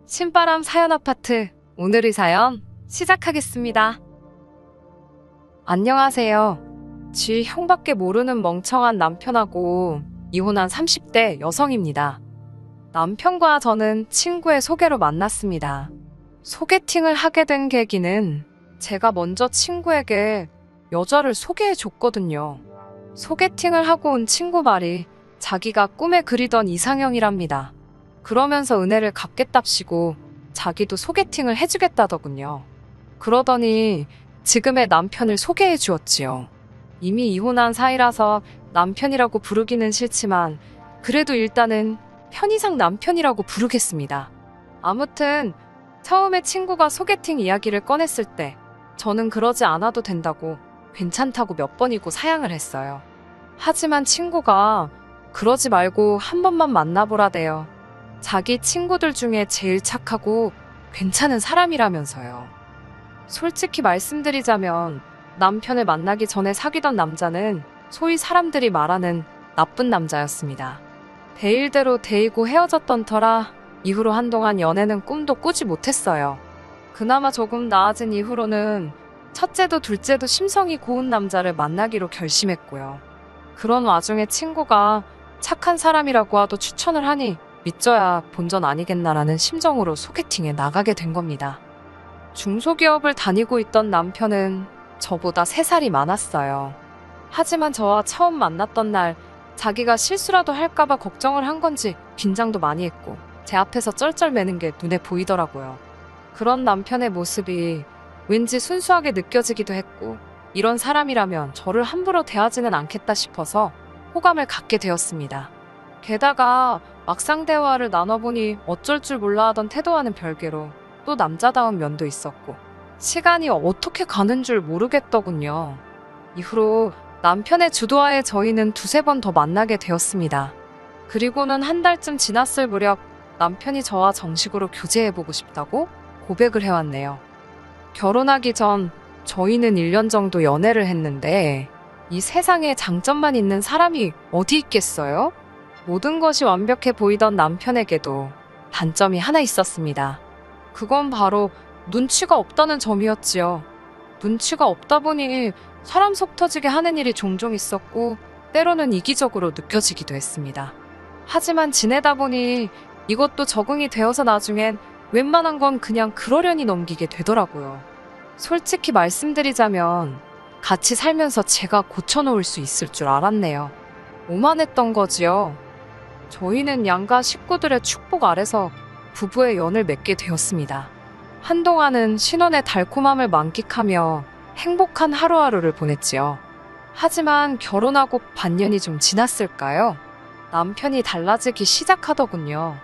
신바람 사연 아파트, 오늘의 사연 시작하겠습니다. 안녕하세요. 지 형밖에 모르는 멍청한 남편하고 이혼한 30대 여성입니다. 남편과 저는 친구의 소개로 만났습니다. 소개팅을 하게 된 계기는 제가 먼저 친구에게 여자를 소개해 줬거든요. 소개팅을 하고 온 친구 말이 자기가 꿈에 그리던 이상형이랍니다. 그러면서 은혜를 갚겠답시고 자기도 소개팅을 해주겠다더군요. 그러더니 지금의 남편을 소개해 주었지요. 이미 이혼한 사이라서 남편이라고 부르기는 싫지만 그래도 일단은 편의상 남편이라고 부르겠습니다. 아무튼 처음에 친구가 소개팅 이야기를 꺼냈을 때 저는 그러지 않아도 된다고 괜찮다고 몇 번이고 사양을 했어요. 하지만 친구가 그러지 말고 한 번만 만나보라대요. 자기 친구들 중에 제일 착하고 괜찮은 사람이라면서요. 솔직히 말씀드리자면 남편을 만나기 전에 사귀던 남자는 소위 사람들이 말하는 나쁜 남자였습니다. 데일대로 데이고 헤어졌던 터라 이후로 한동안 연애는 꿈도 꾸지 못했어요. 그나마 조금 나아진 이후로는 첫째도 둘째도 심성이 고운 남자를 만나기로 결심했고요. 그런 와중에 친구가 착한 사람이라고 하도 추천을 하니 믿져야 본전 아니겠나라는 심정으로 소개팅에 나가게 된 겁니다. 중소기업을 다니고 있던 남편은 저보다 3살이 많았어요. 하지만 저와 처음 만났던 날 자기가 실수라도 할까봐 걱정을 한 건지 긴장도 많이 했고 제 앞에서 쩔쩔매는 게 눈에 보이더라고요. 그런 남편의 모습이 왠지 순수하게 느껴지기도 했고 이런 사람이라면 저를 함부로 대하지는 않겠다 싶어서 호감을 갖게 되었습니다. 게다가 막상 대화를 나눠보니 어쩔 줄 몰라 하던 태도와는 별개로 또 남자다운 면도 있었고 시간이 어떻게 가는 줄 모르겠더군요. 이후로 남편의 주도하에 저희는 2-3번 더 만나게 되었습니다. 그리고는 한 달쯤 지났을 무렵 남편이 저와 정식으로 교제해보고 싶다고 고백을 해왔네요. 결혼하기 전 저희는 1년 정도 연애를 했는데 이 세상에 장점만 있는 사람이 어디 있겠어요? 모든 것이 완벽해 보이던 남편에게도 단점이 하나 있었습니다. 그건 바로 눈치가 없다는 점이었지요. 눈치가 없다 보니 사람 속 터지게 하는 일이 종종 있었고 때로는 이기적으로 느껴지기도 했습니다. 하지만 지내다 보니 이것도 적응이 되어서 나중엔 웬만한 건 그냥 그러려니 넘기게 되더라고요. 솔직히 말씀드리자면 같이 살면서 제가 고쳐놓을 수 있을 줄 알았네요. 오만했던 거지요. 저희는 양가 식구들의 축복 아래서 부부의 연을 맺게 되었습니다. 한동안은 신혼의 달콤함을 만끽하며 행복한 하루하루를 보냈지요. 하지만 결혼하고 반년이 좀 지났을까요? 남편이 달라지기 시작하더군요.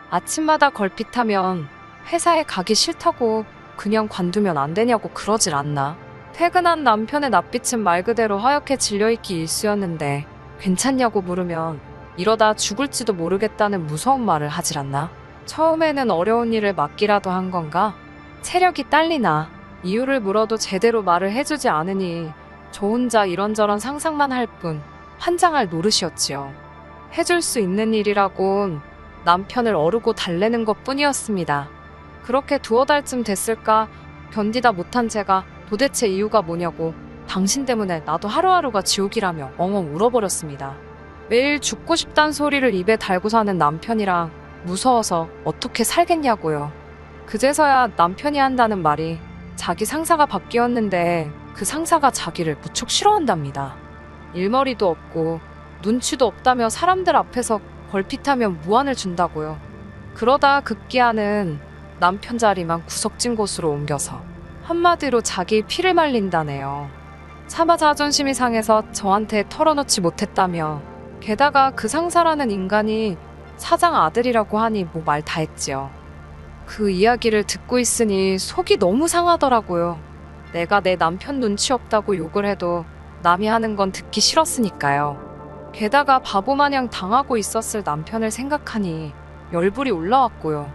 아침마다 걸핏하면 회사에 가기 싫다고 그냥 관두면 안 되냐고 그러질 않나. 퇴근한 남편의 낯빛은 말 그대로 하얗게 질려있기 일쑤였는데 괜찮냐고 물으면 이러다 죽을지도 모르겠다는 무서운 말을 하질 않나. 처음에는 어려운 일을 맡기라도 한 건가? 체력이 딸리나? 이유를 물어도 제대로 말을 해주지 않으니 저 혼자 이런저런 상상만 할 뿐 환장할 노릇이었지요. 해줄 수 있는 일이라곤 남편을 어르고 달래는 것 뿐이었습니다. 그렇게 2-3달쯤 됐을까 견디다 못한 제가 도대체 이유가 뭐냐고 당신 때문에 나도 하루하루가 지옥이라며 엉엉 울어버렸습니다. 매일 죽고 싶단 소리를 입에 달고 사는 남편이랑 무서워서 어떻게 살겠냐고요. 그제서야 남편이 한다는 말이 자기 상사가 바뀌었는데 그 상사가 자기를 무척 싫어한답니다. 일머리도 없고 눈치도 없다며 사람들 앞에서 걸핏하면 무안을 준다고요. 그러다 급기야는 남편 자리만 구석진 곳으로 옮겨서 한마디로 자기 피를 말린다네요. 차마 자존심이 상해서 저한테 털어놓지 못했다며 게다가 그 상사라는 인간이 사장 아들이라고 하니 뭐 말 다 했지요. 그 이야기를 듣고 있으니 속이 너무 상하더라고요. 내가 내 남편 눈치 없다고 욕을 해도 남이 하는 건 듣기 싫었으니까요. 게다가 바보마냥 당하고 있었을 남편을 생각하니 열불이 올라왔고요.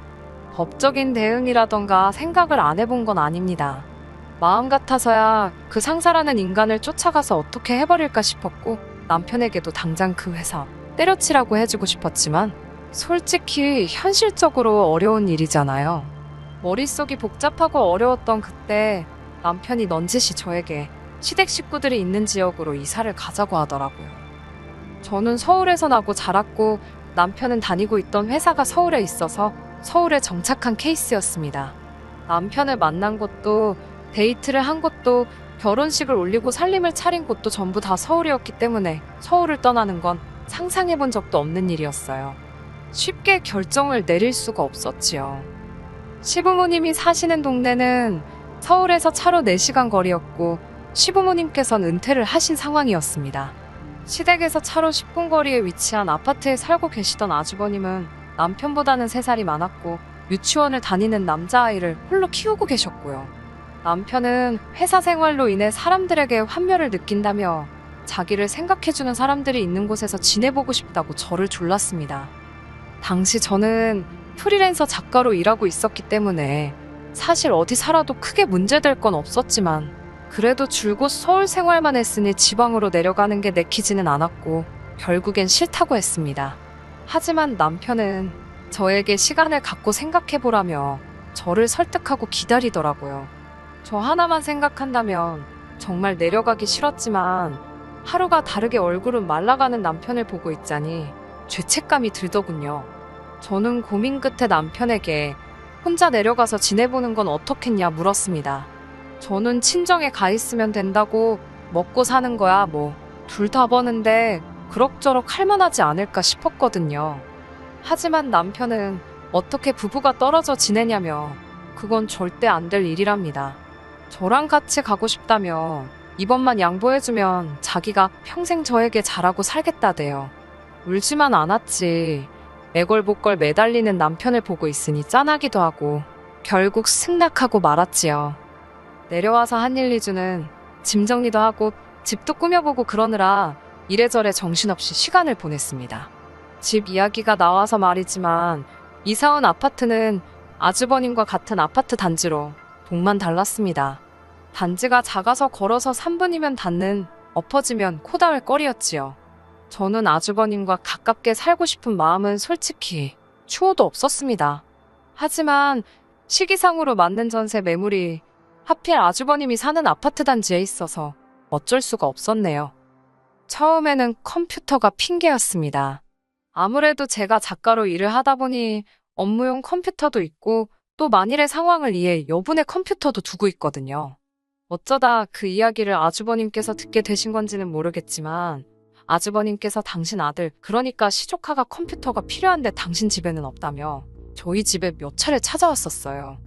법적인 대응이라던가 생각을 안 해본 건 아닙니다. 마음 같아서야 그 상사라는 인간을 쫓아가서 어떻게 해버릴까 싶었고 남편에게도 당장 그 회사 때려치라고 해주고 싶었지만 솔직히 현실적으로 어려운 일이잖아요. 머릿속이 복잡하고 어려웠던 그때 남편이 넌지시 저에게 시댁 식구들이 있는 지역으로 이사를 가자고 하더라고요. 저는 서울에서 나고 자랐고 남편은 다니고 있던 회사가 서울에 있어서 서울에 정착한 케이스였습니다. 남편을 만난 곳도 데이트를 한 곳도 결혼식을 올리고 살림을 차린 곳도 전부 다 서울이었기 때문에 서울을 떠나는 건 상상해본 적도 없는 일이었어요. 쉽게 결정을 내릴 수가 없었지요. 시부모님이 사시는 동네는 서울에서 차로 4시간 거리였고 시부모님께서는 은퇴를 하신 상황이었습니다. 시댁에서 차로 10분 거리에 위치한 아파트에 살고 계시던 아주버님은 남편보다는 3살이 많았고 유치원을 다니는 남자아이를 홀로 키우고 계셨고요. 남편은 회사 생활로 인해 사람들에게 환멸을 느낀다며 자기를 생각해주는 사람들이 있는 곳에서 지내보고 싶다고 저를 졸랐습니다. 당시 저는 프리랜서 작가로 일하고 있었기 때문에 사실 어디 살아도 크게 문제될 건 없었지만 그래도 줄곧 서울 생활만 했으니 지방으로 내려가는 게 내키지는 않았고 결국엔 싫다고 했습니다. 하지만 남편은 저에게 시간을 갖고 생각해보라며 저를 설득하고 기다리더라고요. 저 하나만 생각한다면 정말 내려가기 싫었지만 하루가 다르게 얼굴은 말라가는 남편을 보고 있자니 죄책감이 들더군요. 저는 고민 끝에 남편에게 혼자 내려가서 지내보는 건 어떻겠냐 물었습니다. 저는 친정에 가 있으면 된다고, 먹고 사는 거야 뭐 둘 다 버는데 그럭저럭 할만하지 않을까 싶었거든요. 하지만 남편은 어떻게 부부가 떨어져 지내냐며 그건 절대 안 될 일이랍니다. 저랑 같이 가고 싶다며 이번만 양보해주면 자기가 평생 저에게 잘하고 살겠다대요. 울지만 않았지. 애걸복걸 매달리는 남편을 보고 있으니 짠하기도 하고 결국 승낙하고 말았지요. 내려와서 한 1, 2주는 짐 정리도 하고 집도 꾸며보고 그러느라 이래저래 정신없이 시간을 보냈습니다. 집 이야기가 나와서 말이지만 이사 온 아파트는 아주버님과 같은 아파트 단지로 동만 달랐습니다. 단지가 작아서 걸어서 3분이면 닿는 엎어지면 코 닿을 거리였지요. 저는 아주버님과 가깝게 살고 싶은 마음은 솔직히 추호도 없었습니다. 하지만 시기상으로 맞는 전세 매물이 하필 아주버님이 사는 아파트 단지에 있어서 어쩔 수가 없었네요. 처음에는 컴퓨터가 핑계였습니다. 아무래도 제가 작가로 일을 하다 보니 업무용 컴퓨터도 있고 또 만일의 상황을 이해 여분의 컴퓨터도 두고 있거든요. 어쩌다 그 이야기를 아주버님께서 듣게 되신 건지는 모르겠지만 아주버님께서 당신 아들, 그러니까 시조카가 컴퓨터가 필요한데 당신 집에는 없다며 저희 집에 몇 차례 찾아왔었어요.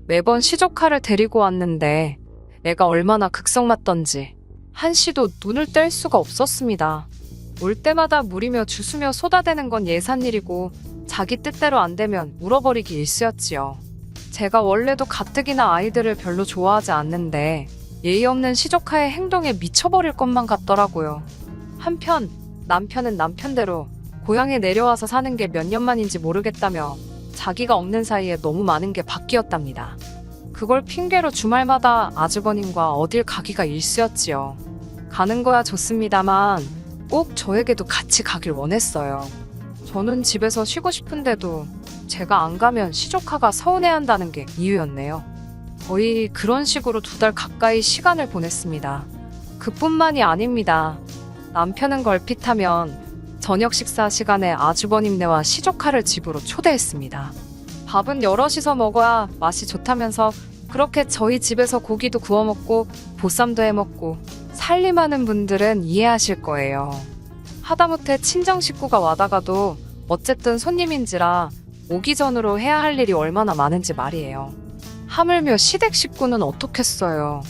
매번 시조카를 데리고 왔는데 애가 얼마나 극성맞던지 한시도 눈을 뗄 수가 없었습니다. 올 때마다 물이며 주스며 쏟아대는 건 예산일이고 자기 뜻대로 안 되면 울어버리기 일쑤였지요. 제가 원래도 가뜩이나 아이들을 별로 좋아하지 않는데 예의 없는 시조카의 행동에 미쳐버릴 것만 같더라고요. 한편 남편은 남편대로 고향에 내려와서 사는 게 몇 년 만인지 모르겠다며 자기가 없는 사이에 너무 많은 게 바뀌었답니다. 그걸 핑계로 주말마다 아주버님과 어딜 가기가 일쑤였지요. 가는 거야 좋습니다만 꼭 저에게도 같이 가길 원했어요. 저는 집에서 쉬고 싶은데도 제가 안 가면 시조카가 서운해한다는 게 이유였네요. 거의 그런 식으로 2달 가까이 시간을 보냈습니다. 그뿐만이 아닙니다. 남편은 걸핏하면 저녁 식사 시간에 아주버님네와 시조카를 집으로 초대했습니다. 밥은 여럿이서 먹어야 맛이 좋다면서 그렇게 저희 집에서 고기도 구워 먹고 보쌈도 해 먹고 살림하는 분들은 이해하실 거예요. 하다못해 친정 식구가 와다가도 어쨌든 손님인지라 오기 전으로 해야 할 일이 얼마나 많은지 말이에요. 하물며 시댁 식구는 어떻겠어요.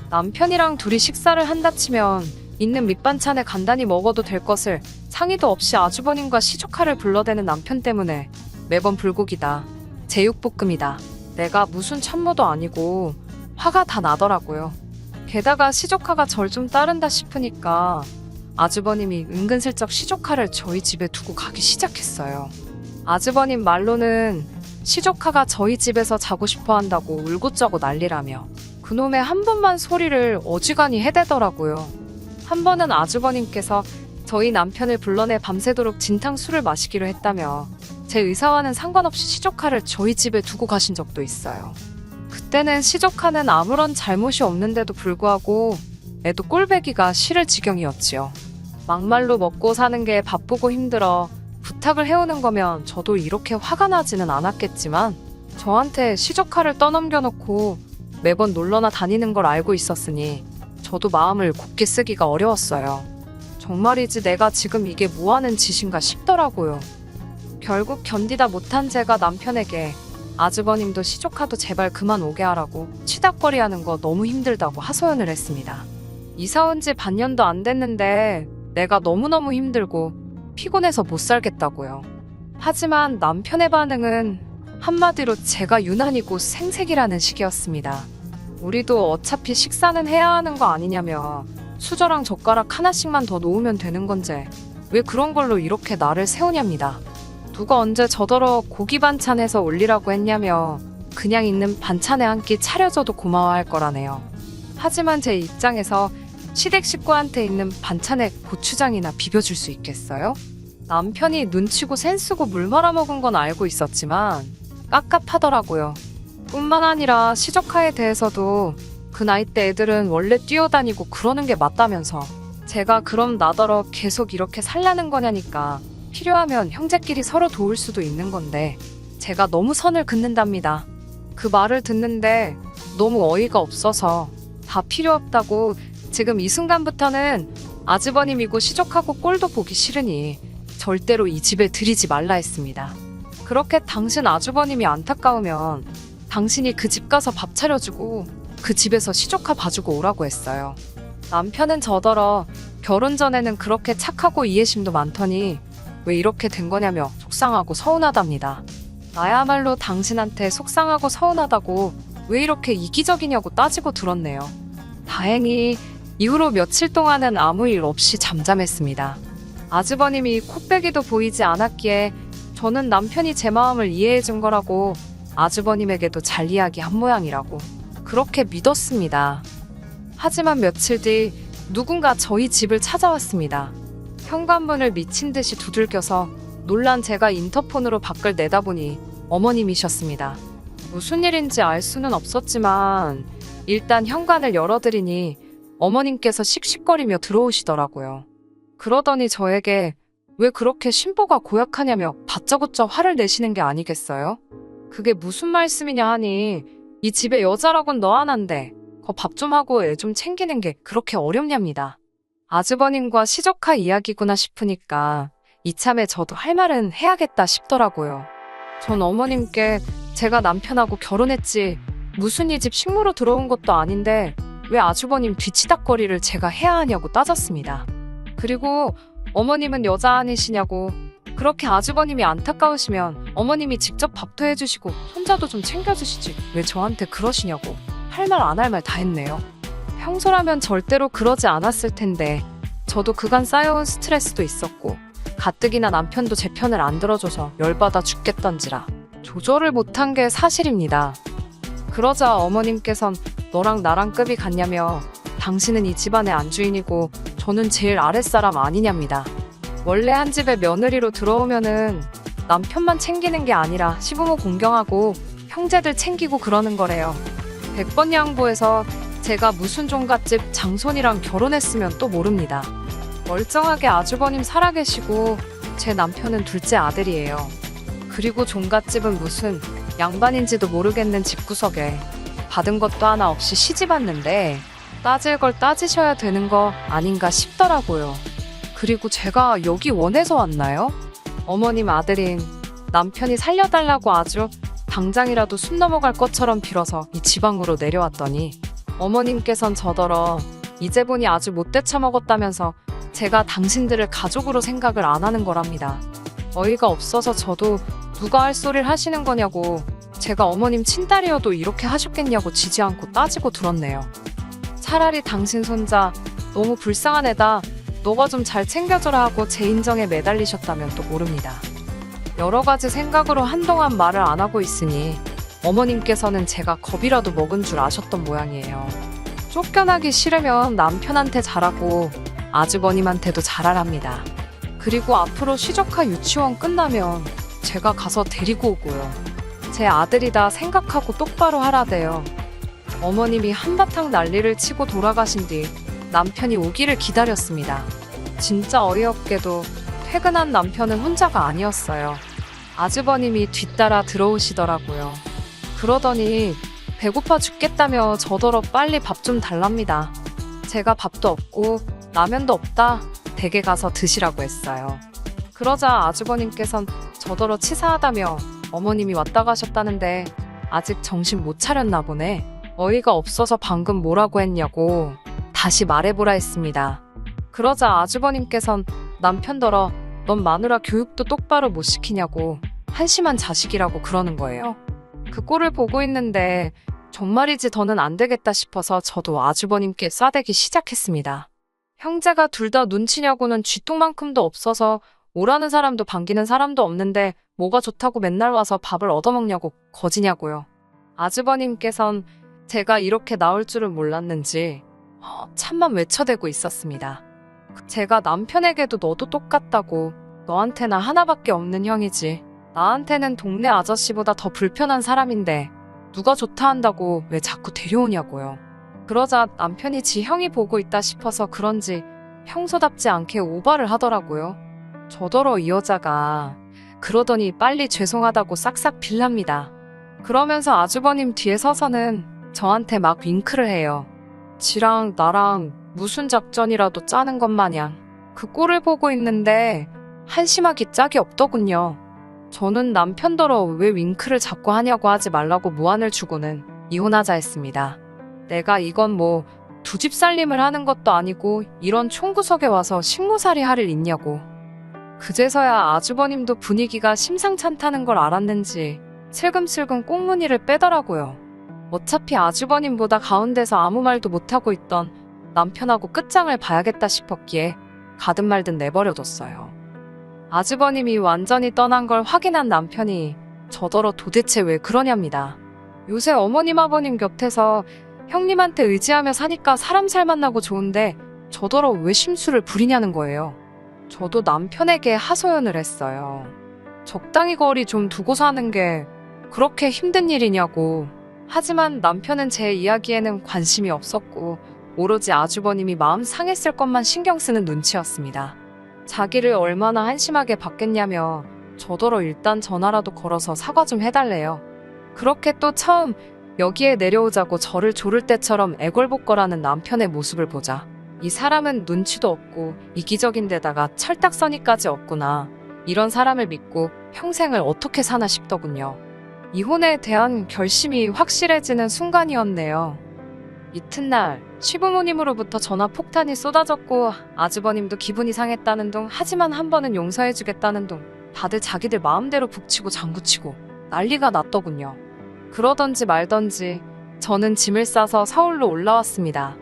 남편이랑 둘이 식사를 한다 치면 있는 밑반찬에 간단히 먹어도 될 것을 상의도 없이 아주버님과 시조카를 불러대는 남편 때문에 매번 불고기다, 제육볶음이다, 내가 무슨 참모도 아니고 화가 다 나더라고요. 게다가 시조카가 절 좀 따른다 싶으니까 아주버님이 은근슬쩍 시조카를 저희 집에 두고 가기 시작했어요. 아주버님 말로는 시조카가 저희 집에서 자고 싶어 한다고 울고짜고 난리라며 그놈의 한 번만 소리를 어지간히 해대더라고요. 한 번은 아주버님께서 저희 남편을 불러내 밤새도록 진탕술을 마시기로 했다며 제 의사와는 상관없이 시조카를 저희 집에 두고 가신 적도 있어요. 그때는 시조카는 아무런 잘못이 없는데도 불구하고 애도 꼴배기가 싫을 지경이었지요. 막말로 먹고 사는 게 바쁘고 힘들어 부탁을 해오는 거면 저도 이렇게 화가 나지는 않았겠지만 저한테 시조카를 떠넘겨놓고 매번 놀러나 다니는 걸 알고 있었으니 저도 마음을 굳게 쓰기가 어려웠어요. 정말이지 내가 지금 이게 뭐하는 짓인가 싶더라고요. 결국 견디다 못한 제가 남편에게 아주버님도 시조카도 제발 그만 오게 하라고 치닥거리하는 거 너무 힘들다고 하소연을 했습니다. 이사 온 지 반년도 안 됐는데 내가 너무너무 힘들고 피곤해서 못 살겠다고요. 하지만 남편의 반응은 한마디로 제가 유난이고 생색이라는 식이었습니다. 우리도 어차피 식사는 해야 하는 거 아니냐며 수저랑 젓가락 하나씩만 더 놓으면 되는 건데 왜 그런 걸로 이렇게 나를 세우냐입니다. 누가 언제 저더러 고기 반찬 해서 올리라고 했냐며 그냥 있는 반찬에 한 끼 차려줘도 고마워할 거라네요. 하지만 제 입장에서 시댁 식구한테 있는 반찬에 고추장이나 비벼줄 수 있겠어요? 남편이 눈치고 센쓰고 물 말아먹은 건 알고 있었지만 깝깝하더라고요. 뿐만 아니라 시조카에 대해서도 그 나이 때 애들은 원래 뛰어다니고 그러는 게 맞다면서 제가 그럼 나더러 계속 이렇게 살라는 거냐니까 필요하면 형제끼리 서로 도울 수도 있는 건데 제가 너무 선을 긋는답니다. 그 말을 듣는데 너무 어이가 없어서 다 필요 없다고 지금 이 순간부터는 아주버님이고 시족하고 꼴도 보기 싫으니 절대로 이 집에 들이지 말라 했습니다. 그렇게 당신 아주버님이 안타까우면 당신이 그 집 가서 밥 차려주고 그 집에서 시조카 봐주고 오라고 했어요. 남편은 저더러 결혼 전에는 그렇게 착하고 이해심도 많더니 왜 이렇게 된 거냐며 속상하고 서운하답니다. 나야말로 당신한테 속상하고 서운하다고 왜 이렇게 이기적이냐고 따지고 들었네요. 다행히 이후로 며칠 동안은 아무 일 없이 잠잠했습니다. 아주버님이 코빼기도 보이지 않았기에 저는 남편이 제 마음을 이해해 준 거라고 아주버님에게도 잘 이야기한 모양이라고 그렇게 믿었습니다. 하지만 며칠 뒤 누군가 저희 집을 찾아왔습니다. 현관문을 미친 듯이 두들겨서 놀란 제가 인터폰으로 밖을 내다보니 어머님이셨습니다. 무슨 일인지 알 수는 없었지만 일단 현관을 열어드리니 어머님께서 씩씩거리며 들어오시더라고요. 그러더니 저에게 왜 그렇게 신보가 고약하냐며 다짜고짜 화를 내시는 게 아니겠어요? 그게 무슨 말씀이냐 하니 이 집에 여자라곤 너 하나인데 거 밥 좀 하고 애 좀 챙기는 게 그렇게 어렵냐입니다. 아주버님과 시조카 이야기구나 싶으니까 이참에 저도 할 말은 해야겠다 싶더라고요. 전 어머님께 제가 남편하고 결혼했지 무슨 이 집 식모로 들어온 것도 아닌데 왜 아주버님 뒤치닥거리를 제가 해야 하냐고 따졌습니다. 그리고 어머님은 여자 아니시냐고 그렇게 아주버님이 안타까우시면 어머님이 직접 밥도 해주시고 손자도 좀 챙겨주시지 왜 저한테 그러시냐고 할 말 안 할 말 다 했네요. 평소라면 절대로 그러지 않았을 텐데 저도 그간 쌓여온 스트레스도 있었고 가뜩이나 남편도 제 편을 안 들어줘서 열받아 죽겠던지라 조절을 못한 게 사실입니다. 그러자 어머님께선 너랑 나랑 급이 같냐며 당신은 이 집안의 안주인이고 저는 제일 아랫사람 아니냐입니다. 원래 한 집에 며느리로 들어오면은 남편만 챙기는 게 아니라 시부모 공경하고 형제들 챙기고 그러는 거래요. 100번 양보해서 제가 무슨 종갓집 장손이랑 결혼했으면 또 모릅니다. 멀쩡하게 아주버님 살아계시고 제 남편은 둘째 아들이에요. 그리고 종갓집은 무슨 양반인지도 모르겠는 집구석에 받은 것도 하나 없이 시집 왔는데 따질 걸 따지셔야 되는 거 아닌가 싶더라고요. 그리고 제가 여기 원해서 왔나요? 어머님 아들인 남편이 살려달라고 아주 당장이라도 숨 넘어갈 것처럼 빌어서 이 지방으로 내려왔더니 어머님께선 저더러 이제 보니 아주 못돼 처먹었다면서 제가 당신들을 가족으로 생각을 안 하는 거랍니다. 어이가 없어서 저도 누가 할 소리를 하시는 거냐고 제가 어머님 친딸이어도 이렇게 하셨겠냐고 지지 않고 따지고 들었네요. 차라리 당신 손자 너무 불쌍한 애다. 너가 좀 잘 챙겨줘라 하고 제 인정에 매달리셨다면 또 모릅니다. 여러 가지 생각으로 한동안 말을 안 하고 있으니 어머님께서는 제가 겁이라도 먹은 줄 아셨던 모양이에요. 쫓겨나기 싫으면 남편한테 잘하고 아주버님한테도 잘하랍니다. 그리고 앞으로 시조카 유치원 끝나면 제가 가서 데리고 오고요. 제 아들이다 생각하고 똑바로 하라대요. 어머님이 한바탕 난리를 치고 돌아가신 뒤 남편이 오기를 기다렸습니다. 진짜 어이없게도 퇴근한 남편은 혼자가 아니었어요. 아주버님이 뒤따라 들어오시더라고요. 그러더니 배고파 죽겠다며 저더러 빨리 밥 좀 달랍니다. 제가 밥도 없고 라면도 없다. 댁에 가서 드시라고 했어요. 그러자 아주버님께선 저더러 치사하다며 어머님이 왔다 가셨다는데 아직 정신 못 차렸나 보네. 어이가 없어서 방금 뭐라고 했냐고 다시 말해보라 했습니다. 그러자 아주버님께선 남편더러 넌 마누라 교육도 똑바로 못 시키냐고 한심한 자식이라고 그러는 거예요. 그 꼴을 보고 있는데 정말이지 더는 안 되겠다 싶어서 저도 아주버님께 싸대기 시작했습니다. 형제가 둘 다 눈치냐고는 쥐똥만큼도 없어서 오라는 사람도 반기는 사람도 없는데 뭐가 좋다고 맨날 와서 밥을 얻어먹냐고 거지냐고요. 아주버님께선 제가 이렇게 나올 줄은 몰랐는지 참만 외쳐대고 있었습니다. 제가 남편에게도 너도 똑같다고 너한테나 하나밖에 없는 형이지 나한테는 동네 아저씨보다 더 불편한 사람인데 누가 좋다 한다고 왜 자꾸 데려오냐고요. 그러자 남편이 지 형이 보고 있다 싶어서 그런지 평소답지 않게 오바를 하더라고요. 저더러 이 여자가 그러더니 빨리 죄송하다고 싹싹 빌랍니다. 그러면서 아주버님 뒤에 서서는 저한테 막 윙크를 해요. 지랑 나랑 무슨 작전이라도 짜는 것 마냥 그 꼴을 보고 있는데 한심하기 짝이 없더군요. 저는 남편더러 왜 윙크를 자꾸 하냐고 하지 말라고 무안을 주고는 이혼하자 했습니다. 내가 이건 뭐 두 집 살림을 하는 것도 아니고 이런 총구석에 와서 식모살이 할 일 있냐고. 그제서야 아주버님도 분위기가 심상찮다는 걸 알았는지 슬금슬금 꽁무니를 빼더라고요. 어차피 아주버님보다 가운데서 아무 말도 못하고 있던 남편하고 끝장을 봐야겠다 싶었기에 가든 말든 내버려뒀어요. 아주버님이 완전히 떠난 걸 확인한 남편이 저더러 도대체 왜 그러냐입니다. 요새 어머님 아버님 곁에서 형님한테 의지하며 사니까 사람 살 만나고 좋은데 저더러 왜 심술을 부리냐는 거예요. 저도 남편에게 하소연을 했어요. 적당히 거리 좀 두고 사는 게 그렇게 힘든 일이냐고. 하지만 남편은 제 이야기에는 관심이 없었고 오로지 아주버님이 마음 상했을 것만 신경 쓰는 눈치였습니다. 자기를 얼마나 한심하게 봤겠냐며 저더러 일단 전화라도 걸어서 사과 좀 해달래요. 그렇게 또 처음 여기에 내려오자고 저를 조를 때처럼 애걸복걸하는 남편의 모습을 보자 이 사람은 눈치도 없고 이기적인 데다가 철딱서니까지 없구나. 이런 사람을 믿고 평생을 어떻게 사나 싶더군요. 이혼에 대한 결심이 확실해지는 순간이었네요. 이튿날 시부모님으로부터 전화 폭탄이 쏟아졌고 아주버님도 기분이 상했다는 둥 하지만 한 번은 용서해주겠다는 둥 다들 자기들 마음대로 북치고 장구치고 난리가 났더군요. 그러던지 말던지 저는 짐을 싸서 서울로 올라왔습니다.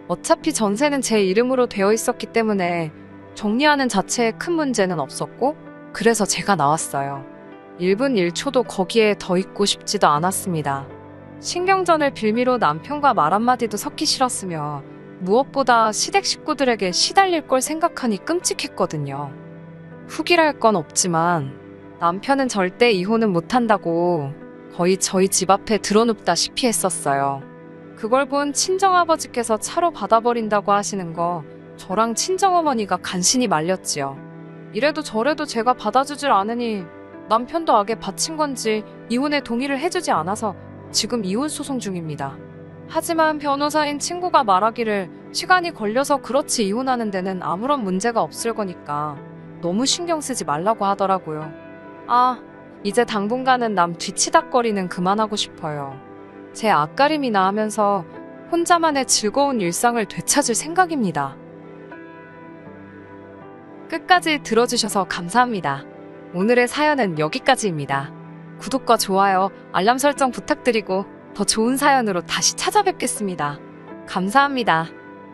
어차피 전세는 제 이름으로 되어 있었기 때문에 정리하는 자체에 큰 문제는 없었고 그래서 제가 나왔어요. 1분 1초도 거기에 더 있고 싶지도 않았습니다. 신경전을 빌미로 남편과 말 한마디도 섞기 싫었으며 무엇보다 시댁 식구들에게 시달릴 걸 생각하니 끔찍했거든요. 후기랄 건 없지만 남편은 절대 이혼은 못한다고 거의 저희 집 앞에 드러눕다시피 했었어요. 그걸 본 친정아버지께서 차로 받아버린다고 하시는 거 저랑 친정어머니가 간신히 말렸지요. 이래도 저래도 제가 받아주질 않으니 남편도 악에 바친 건지 이혼에 동의를 해주지 않아서 지금 이혼 소송 중입니다. 하지만 변호사인 친구가 말하기를 시간이 걸려서 그렇지 이혼하는 데는 아무런 문제가 없을 거니까 너무 신경 쓰지 말라고 하더라고요. 이제 당분간은 남 뒤치다거리는 그만하고 싶어요. 제 앞가림이나 하면서 혼자만의 즐거운 일상을 되찾을 생각입니다. 끝까지 들어주셔서 감사합니다. 오늘의 사연은 여기까지입니다. 구독과 좋아요, 알람 설정 부탁드리고 더 좋은 사연으로 다시 찾아뵙겠습니다. 감사합니다.